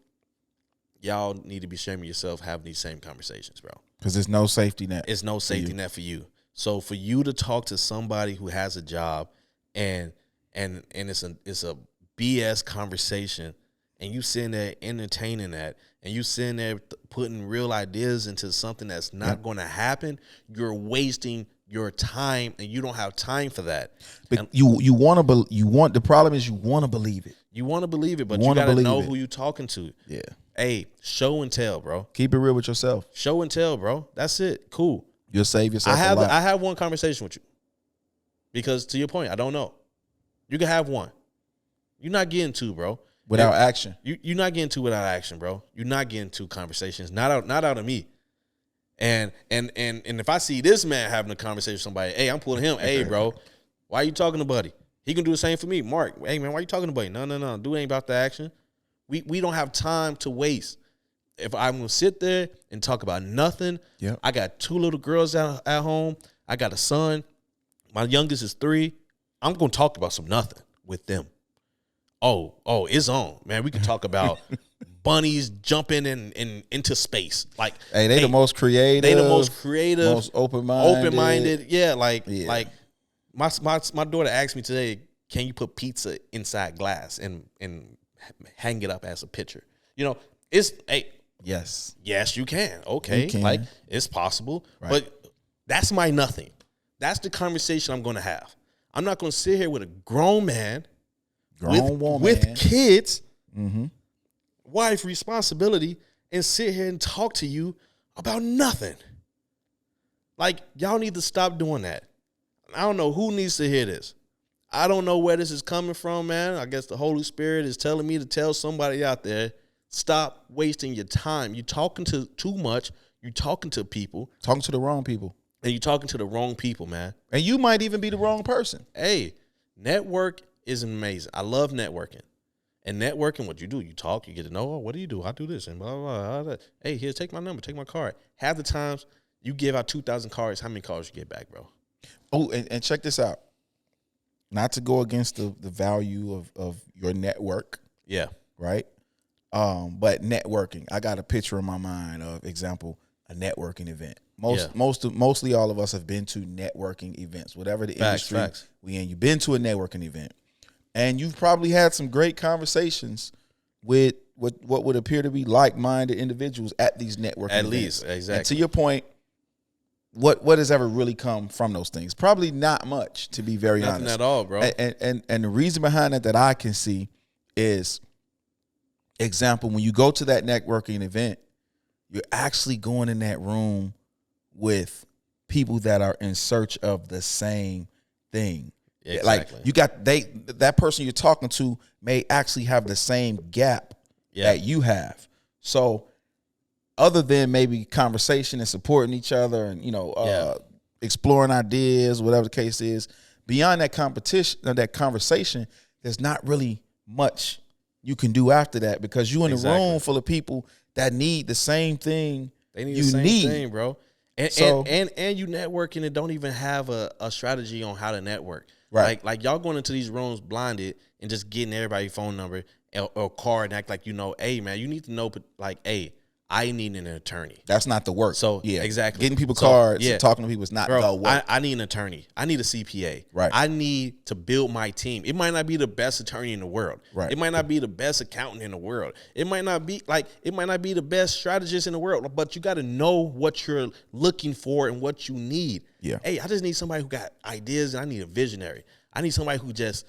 y'all need to be shaming yourself having these same conversations, bro. Because there's no safety net. It's no safety net for you. So for you to talk to somebody who has a job and it's a BS conversation and you sitting there entertaining that and you sitting there putting real ideas into something that's not going to happen, you're wasting your time and you don't have time for that. But the problem is you want to believe it. You want to believe it, but you got to know who you talking to. Yeah. Hey, show and tell, bro. Keep it real with yourself. Show and tell, bro. That's it. Cool. You'll save yourself a lot. I have one conversation with you. Because to your point, I don't know. You can have one. You're not getting two, bro. Without action. You're not getting two without action, bro. You're not getting two conversations. Not out of me. And if I see this man having a conversation with somebody, hey, I'm pulling him. Hey, bro, why you talking to Buddy? He can do the same for me. Mark, hey, man, why you talking to Buddy? No. Dude ain't about the action. We don't have time to waste. If I'm going to sit there and talk about nothing, I got 2 little girls at home. I got a son. My youngest is 3. I'm going to talk about some nothing with them. Oh, it's on, man. We can talk about bunnies jumping into space. Like, they the most creative. They the most creative. Most open-minded. Yeah, like my daughter asked me today, can you put pizza inside glass and hang it up as a picture? You know, it's Yes, you can. Okay, you can. Like it's possible, right. But that's my nothing. That's the conversation I'm going to have. I'm not going to sit here with a grown man, with kids, wife responsibility, and sit here and talk to you about nothing. Like y'all need to stop doing that. I don't know who needs to hear this. I don't know where this is coming from, man. I guess the Holy Spirit is telling me to tell somebody out there, stop wasting your time. You're talking to too much. You're talking to people. Talking to the wrong people. And you're talking to the wrong people, man. And you might even be the wrong person. Hey, network is amazing. I love networking. And networking, what you do, you talk, you get to know, what do you do? I do this and blah, blah, blah. Hey, here, take my number, take my card. Half the times you give out 2,000 cards, how many cards you get back, bro? Oh, and check this out. Not to go against the value of your network. Yeah. Right? But networking, I got a picture in my mind of example. a networking event. Mostly all of us have been to networking events, whatever the industry we in. You've been to a networking event, and you've probably had some great conversations with what would appear to be like-minded individuals at these networking events. At least, exactly. And to your point, what has ever really come from those things? Probably not much, to be very honest. Nothing at all, bro. And the reason behind that I can see is, example, when you go to that networking event, you're actually going in that room with people that are in search of the same thing. Exactly. Like you got that person you're talking to may actually have the same gap that you have. So other than maybe conversation and supporting each other and, exploring ideas, whatever the case is, beyond that competition or that conversation, there's not really much you can do after that, because you in a room full of people that need the same thing. They need the same thing, bro. And you networking and don't even have a strategy on how to network. Right. Like y'all going into these rooms blinded and just getting everybody's phone number or card and act like, hey, man, you need to know, like, hey, I need an attorney. That's not the work. So exactly, getting people cards, and talking to people is not the work. I need an attorney. I need a CPA. Right. I need to build my team. It might not be the best attorney in the world. Right. It might not be the best accountant in the world. It might not be the best strategist in the world. But you got to know what you're looking for and what you need. Yeah. Hey, I just need somebody who got ideas, and I need a visionary. I need somebody who just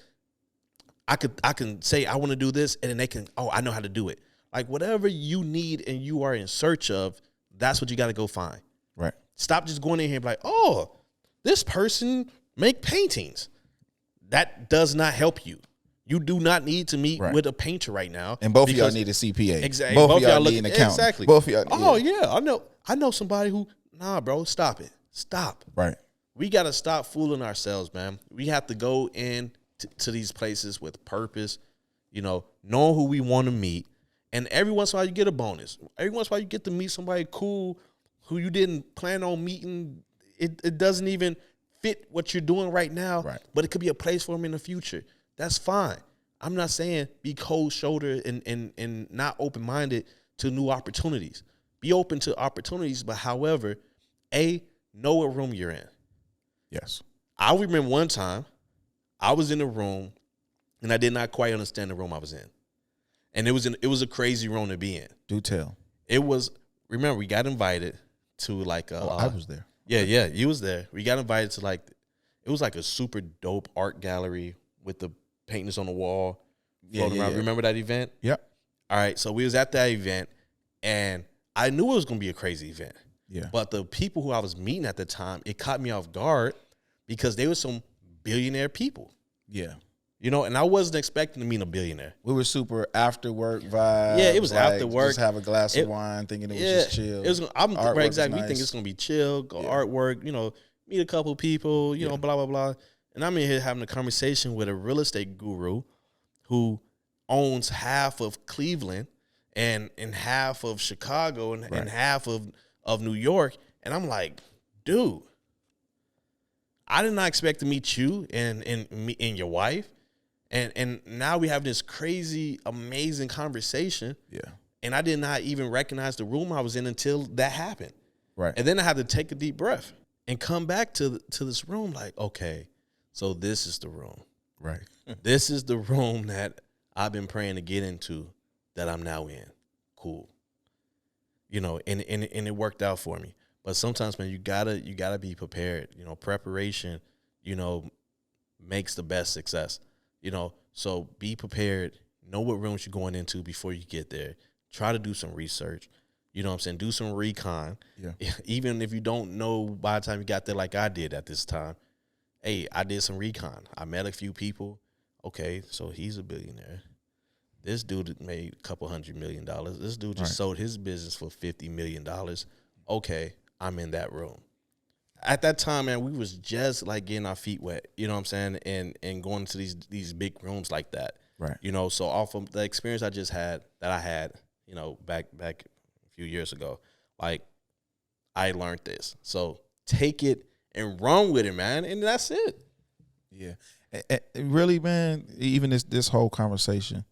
I can say I want to do this, and then they can. Oh, I know how to do it. Like, whatever you need and you are in search of, that's what you got to go find. Right. Stop just going in here and be like, oh, this person make paintings. That does not help you. You do not need to meet with a painter right now. And both of y'all need a CPA. Exactly. Both of y'all need an accountant. Exactly. Both of y'all. Oh, yeah. I know somebody who, nah, bro, stop it. Stop. Right. We got to stop fooling ourselves, man. We have to go in to these places with purpose, knowing who we want to meet. And every once in a while you get a bonus. Every once in a while you get to meet somebody cool who you didn't plan on meeting. It doesn't even fit what you're doing right now, but it could be a place for them in the future. That's fine. I'm not saying be cold-shouldered and not open-minded to new opportunities. Be open to opportunities, but however, know what room you're in. Yes. I remember one time I was in a room and I did not quite understand the room I was in. And it was a crazy room to be in. Do tell. It was, remember, we got invited to like I was there. Yeah, you was there. We got invited to it was like a super dope art gallery with the paintings on the wall. Yeah. Remember that event? Yep. All right, so we was at that event, and I knew it was going to be a crazy event. Yeah. But the people who I was meeting at the time, it caught me off guard because they were some billionaire people. Yeah. And I wasn't expecting to meet a billionaire. We were super after work vibe. Yeah, it was after work. Just have a glass of wine, thinking it was just chill. It was. I'm right, exactly. Nice. We think it's gonna be chill, go artwork. Meet a couple people. Blah blah blah. And I'm in here having a conversation with a real estate guru who owns half of Cleveland and half of Chicago and half of New York. And I'm like, dude, I did not expect to meet you and your wife. And now we have this crazy, amazing conversation. Yeah. And I did not even recognize the room I was in until that happened. Right. And then I had to take a deep breath and come back to this room like, okay, so this is the room. Right. This is the room that I've been praying to get into that I'm now in. Cool. And it worked out for me. But sometimes, man, you gotta be prepared. Preparation, makes the best success. So be prepared. Know what rooms you're going into before you get there. Try to do some research. You know what I'm saying? Do some recon. Yeah. Even if you don't know by the time you got there like I did at this time. Hey, I did some recon. I met a few people. Okay, so he's a billionaire. This dude made a couple $100 million. This dude just sold his business for $50 million. Okay, I'm in that room. At that time, man, we was just like getting our feet wet, you know what I'm saying, and going to these big rooms like that. Right. So off of the experience I just had, back a few years ago, like I learned this. So take it and run with it, man, and that's it. Yeah. And really, man, even this whole conversation,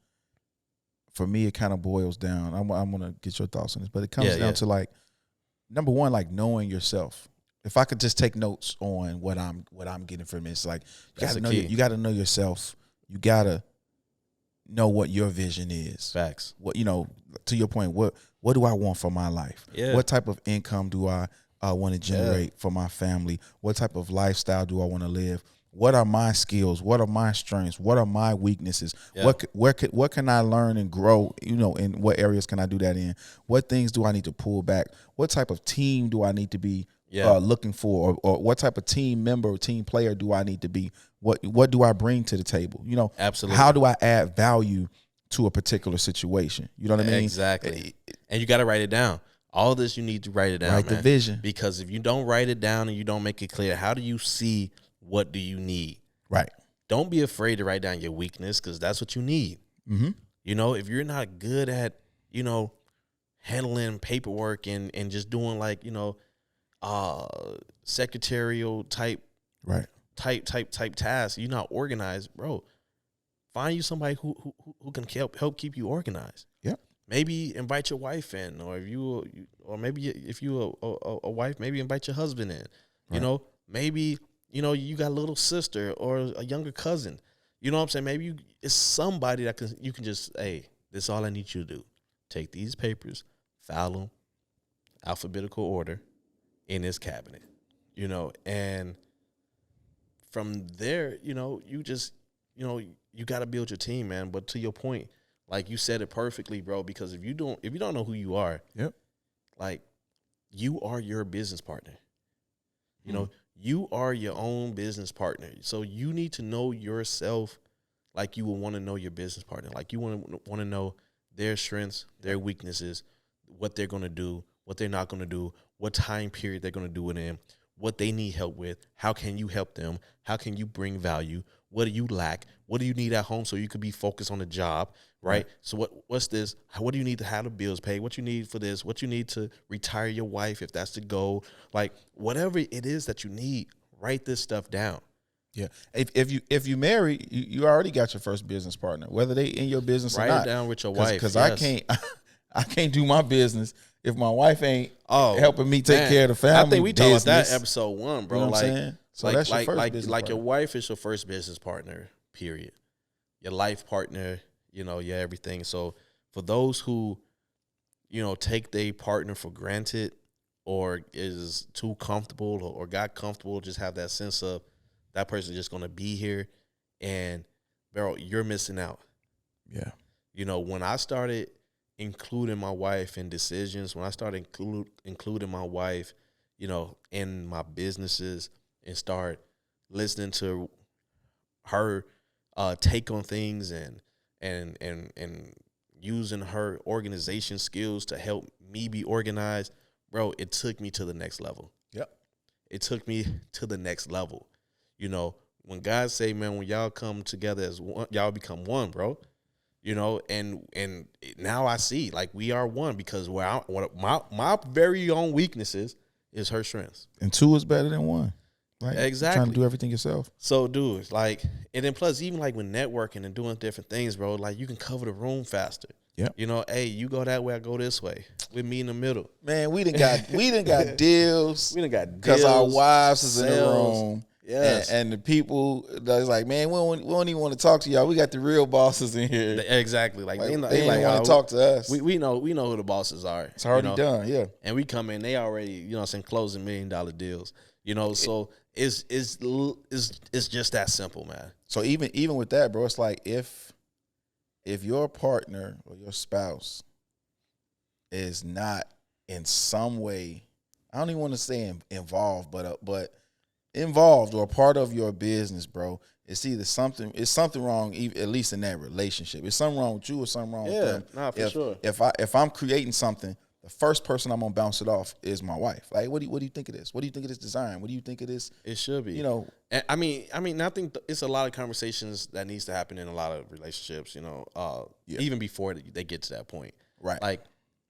for me, it kind of boils down. I'm going to get your thoughts on this, but it comes down to like, number one, like knowing yourself. If I could just take notes on what I'm getting from it, it's like you gotta know yourself. You gotta know what your vision is. Facts. What, to your point, what do I want for my life? Yeah. What type of income do I want to generate for my family? What type of lifestyle do I want to live? What are my skills? What are my strengths? What are my weaknesses? Yeah. What can I learn and grow? In what areas can I do that in? What things do I need to pull back? What type of team do I need to be looking for, or what type of team member or team player do I need to be? What do I bring to the table? Absolutely. How do I add value to a particular situation? You know what I mean? Exactly. And you got to write it down. All this, you need to write it down. Write the vision. Because if you don't write it down and you don't make it clear, how do you see what do you need? Right. Don't be afraid to write down your weakness, because that's what you need. Mm-hmm. If you're not good at, handling paperwork and just doing like, secretarial type tasks, you're not organized, bro. Find you somebody who can help keep you organized. Yep. Maybe invite your wife in, or if you a wife, maybe invite your husband in. Right. Maybe you got a little sister or a younger cousin. You know what I'm saying? Maybe it's somebody that you can just, hey, this is all I need you to do. Take these papers, file them, alphabetical order, in this cabinet, and from there, you just, you got to build your team, man. But to your point, like you said it perfectly, bro, because if you don't know who you are, yep, like you are your business partner. You are your own business partner. So you need to know yourself like you will want to know your business partner. Like you want to know their strengths, their weaknesses, what they're going to do, what they're not going to do, what time period they're going to do it in, what they need help with, how can you help them, how can you bring value, what do you lack, what do you need at home so you could be focused on the job, right? So what's this, what do you need to have the bills paid, what you need for this, what you need to retire your wife if that's the goal, like whatever it is that you need, write this stuff down. Yeah. If you marry, you already got your first business partner, whether they in your business or not. Write it down with your wife. Because I can't do my business if my wife ain't helping me take care of the family. I think we talked about that business. episode 1, bro. You know what I'm saying? So that's your first business partner. Your wife is your first business partner, period. Your life partner, your everything. So for those who, take their partner for granted or is too comfortable or got comfortable, just have that sense of that person just going to be here, and, bro, you're missing out. Yeah. When I started including my wife in decisions, when I started including my wife, in my businesses and start listening to her take on things and using her organization skills to help me be organized, bro, it took me to the next level. Yep. It took me to the next level. When God say, man, when y'all come together as one, y'all become one, bro. And now I see, like, we are one because my very own weaknesses is her strengths. And 2 is better than 1. Right? Exactly. You're trying to do everything yourself. So, dude, like, and then plus, even like when networking and doing different things, bro, like you can cover the room faster. Yeah. Hey, you go that way, I go this way. We meet in the middle. Man, we done got deals. We done got deals. Because our wives is in the room. Yes. And the people that's like, man, we don't even want to talk to y'all. We got the real bosses in here. Exactly. Like they don't want to talk to us. We know who the bosses are. It's already done, yeah. And we come in, they already, closing $1 million deals. So it's just that simple, man. So even with that, bro, it's like if your partner or your spouse is not in some way, I don't even want to say involved, but involved or a part of your business, bro, it's something wrong, at least in that relationship. It's something wrong with you or something wrong with them. Nah, for sure. If I'm creating something, the first person I'm gonna bounce it off is my wife. Like, what do you think of this? What do you think of this design? What do you think of this? It should be. And I mean, I think it's a lot of conversations that needs to happen in a lot of relationships. Even before they get to that point. Right. Like,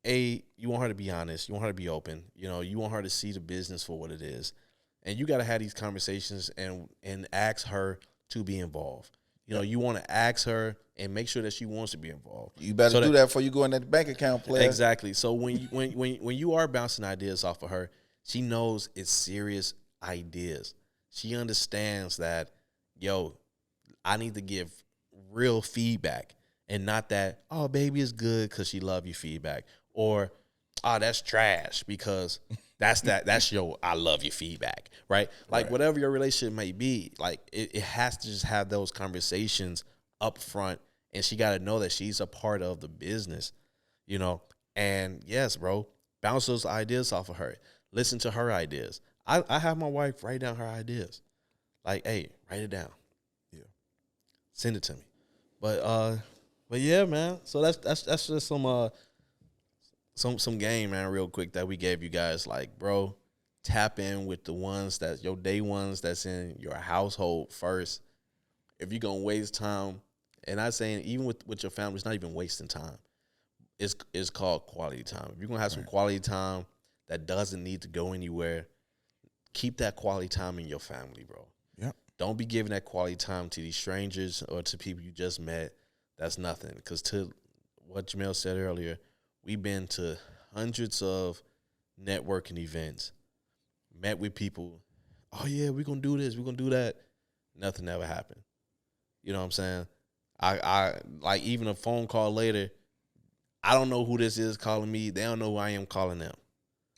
you want her to be honest. You want her to be open. You want her to see the business for what it is. And you got to have these conversations and ask her to be involved. You know, you want to ask her and make sure that she wants to be involved. You better do that before you go in that bank account, player. Exactly. So when you are bouncing ideas off of her, she knows it's serious ideas. She understands that, yo, I need to give real feedback and not that, oh, baby is good because she love you feedback, or oh, that's trash because that's your I love you feedback, right? Like whatever your relationship may be, like it has to just have those conversations up front, and she got to know that she's a part of the business, you know. And yes, bro, bounce those ideas off of her. Listen to her ideas. I have my wife write down her ideas. Like, hey, write it down. Yeah. Send it to me. But yeah, man. So that's just some game, man, real quick that we gave you guys. Like, bro, tap in with the ones that your day ones that's in your household first. If you're gonna waste time, and I'm saying even with your family, it's not even wasting time. It's called quality time. If you're gonna have some quality time that doesn't need to go anywhere, keep that quality time in your family, bro. Yep. Don't be giving that quality time to these strangers or to people you just met. That's nothing. Because to what Jamel said earlier, we've been to hundreds of networking events, met with people. Oh, yeah, we're going to do this. We're going to do that. Nothing ever happened. You know what I'm saying? I like even a phone call later, I don't know who this is calling me. They don't know who I am calling them.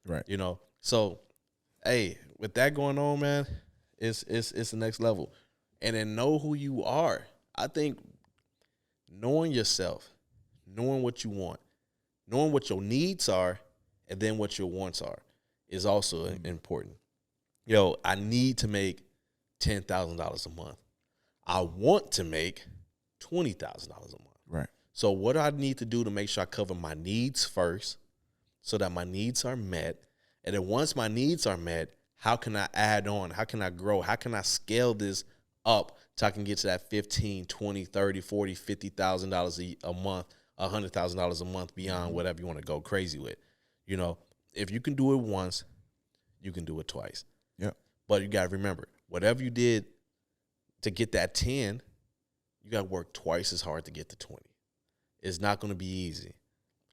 Right. You know? So, hey, with that going on, man, it's the next level. And then know who you are. I think knowing yourself, knowing what you want, knowing what your needs are, and then what your wants are is also important. Yo, I need to make $10,000 a month. I want to make $20,000 a month. Right. So what do I need to do to make sure I cover my needs first so that my needs are met? And then once my needs are met, how can I add on? How can I grow? How can I scale this up so I can get to that $15,000, $20,000, $30,000, $40,000, $50,000 a month, $100,000 a month beyond whatever you want to go crazy with? You know, if you can do it once, you can do it twice. Yep. But you got to remember, whatever you did to get that 10, you got to work twice as hard to get to 20. It's not going to be easy.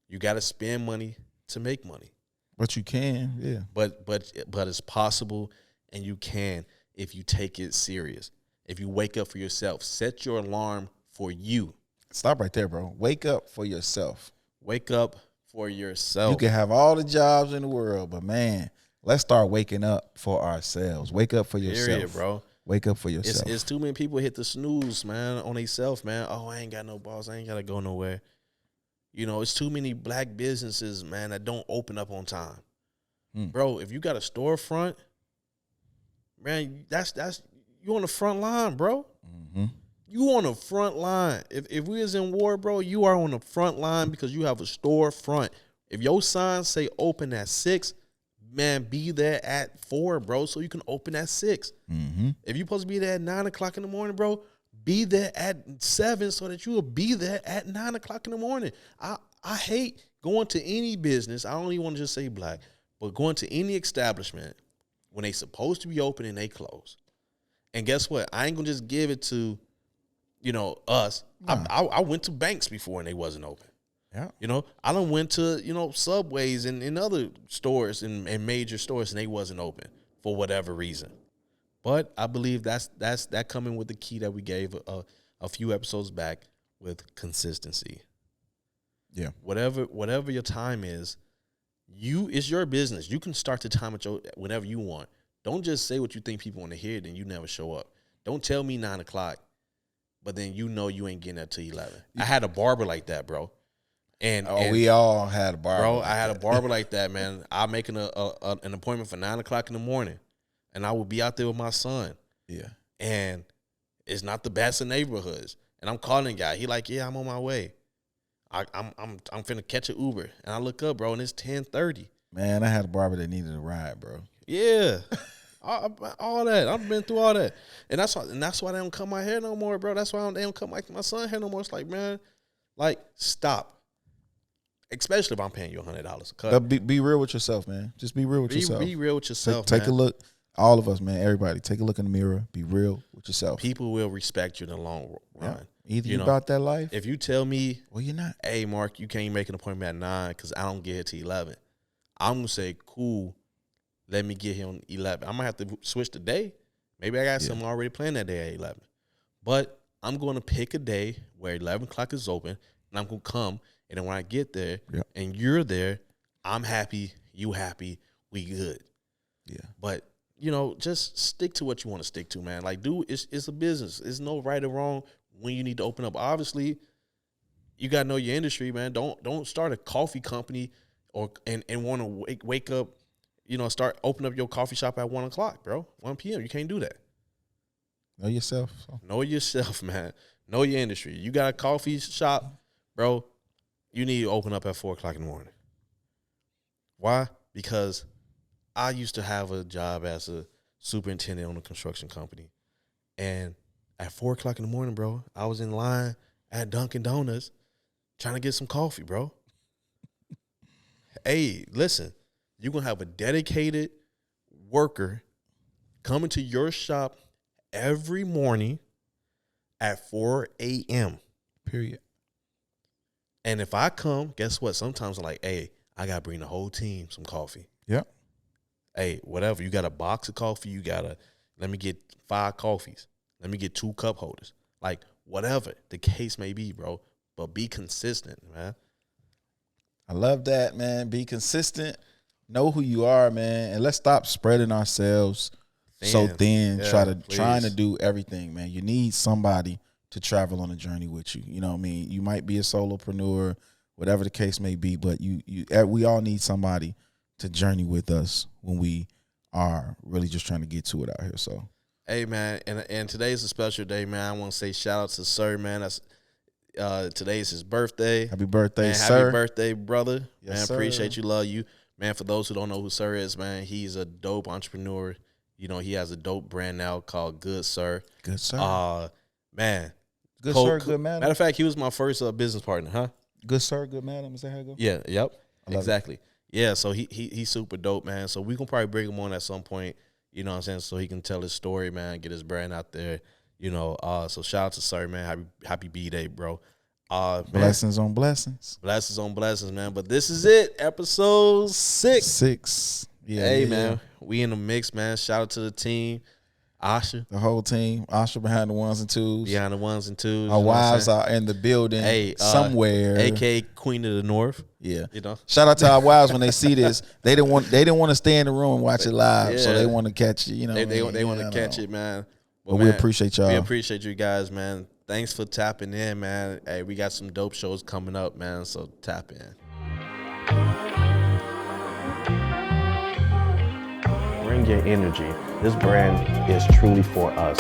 You got to spend money to make money. But you can, yeah. But it's possible, and you can if you take it serious. If you wake up for yourself, set your alarm for you. Stop right there, bro. Wake up for yourself. Wake up for yourself. You can have all the jobs in the world, but man, let's start waking up for ourselves. Wake up for yourself. Period, bro. Wake up for yourself. It's too many people hit the snooze, man, on themselves, man. Oh, I ain't got no boss. I ain't got to go nowhere. You know, it's too many black businesses, man, that don't open up on time. Bro, if you got a storefront, man, that's you on the front line, bro. Mm-hmm. You on the front line. If we was in war, bro, you are on the front line because you have a storefront. If your signs say open at 6, man, be there at 4, bro, so you can open at 6. Mm-hmm. If you're supposed to be there at 9 o'clock in the morning, bro, be there at 7 so that you will be there at 9 o'clock in the morning. I hate going to any business. I don't even want to just say black, but going to any establishment when they supposed to be open and they close. And guess what? I ain't gonna just give it to, you know, us. Nah. I went to banks before and they wasn't open. Yeah. You know, I done went to, you know, Subways and other stores and major stores and they wasn't open for whatever reason. But I believe that's coming with the key that we gave a few episodes back with consistency. Yeah. Whatever your time is, it's your business. You can start the time whenever you want. Don't just say what you think people want to hear, then you never show up. Don't tell me 9 o'clock, but then you know you ain't getting there till 11. I had a barber like that, bro. And we all had a barber. Bro, I had a barber like that, man. I'm making an appointment for 9 o'clock in the morning, and I would be out there with my son. Yeah. And it's not the best of neighborhoods. And I'm calling the guy. He like, yeah, I'm on my way. I'm finna catch an Uber. And I look up, bro, and it's 10:30. Man, I had a barber that needed a ride, bro. Yeah. all that. I've been through all that. And that's why they don't cut my hair no more, bro. That's why they don't cut my son's hair no more. It's like, man, like, stop. Especially if I'm paying you $100 a cut. But be real with yourself, man. Just be real with yourself. Be real with yourself, Take man. a look. All of us, man. Everybody, take a look in the mirror. Be real with yourself. People will respect you in the long run. Yeah. Either you about that life, if you tell me, well, you're not. Hey, Mark, you can't make an appointment at 9 because I don't get here till 11. I'm gonna say, cool. Let me get here on 11. I might have to switch the day. Maybe I got something already planned that day at 11. But I'm going to pick a day where 11 o'clock is open, and I'm going to come. And then when I get there and you're there, I'm happy, you happy, we good. Yeah. But, just stick to what you want to stick to, man. Like, dude, it's a business. There's no right or wrong when you need to open up. Obviously, you got to know your industry, man. Don't start a coffee company and want to wake up, start open up your coffee shop at 1 o'clock, bro. 1 p.m. You can't do that. Know yourself. So. Know yourself, man. Know your industry. You got a coffee shop, bro, you need to open up at 4 o'clock in the morning. Why? Because I used to have a job as a superintendent on a construction company. And at 4 o'clock in the morning, bro, I was in line at Dunkin' Donuts trying to get some coffee, bro. Hey, listen, you're going to have a dedicated worker coming to your shop every morning at 4 a.m. Period. And if I come, guess what? Sometimes I'm like, hey, I got to bring the whole team some coffee. Yep. Hey, whatever. You got a box of coffee. Let me get 5 coffees. Let me get 2 cup holders. Like, whatever the case may be, bro. But be consistent, man. I love that, man. Be consistent. Know who you are, man. And let's stop spreading ourselves so thin, trying to do everything, man. You need somebody to travel on a journey with you. You know what I mean? You might be a solopreneur, whatever the case may be, but we all need somebody to journey with us when we are really just trying to get to it out here. So, hey, man, and today's a special day, man. I want to say shout out to Sir, man. That's today's his birthday. Happy birthday, man, sir. Happy birthday, brother. Yes, man, sir. Appreciate you, love you. Man, for those who don't know who Sir is, man, he's a dope entrepreneur. He has a dope brand now called Good Sir. Good Sir. Man. Good Sir, Good Madam. Matter of fact, he was my first business partner, huh? Good Sir, Good Madam. Is that how it goes? Yeah, yep. Exactly. It. Yeah, so he's super dope, man. So we can probably bring him on at some point, you know what I'm saying, so he can tell his story, man, get his brand out there, So shout out to Sir, man. Happy B-Day, bro. Blessings on blessings. Blessings on blessings, man. But this is it, episode 6. Yeah. Hey, man, we in the mix, man. Shout out to the team, Asha. The whole team. Asha behind the ones and twos. Behind the ones and twos. Our wives are in the building somewhere. A.K.A. Queen of the North. Yeah. Shout out to our wives when they see this. They didn't want to stay in the room and watch it live, so they want to catch it. They want to catch it, man. But we appreciate y'all. We appreciate you guys, man. Thanks for tapping in, man. Hey, we got some dope shows coming up, man, so tap in. Bring your energy. This brand is truly for us.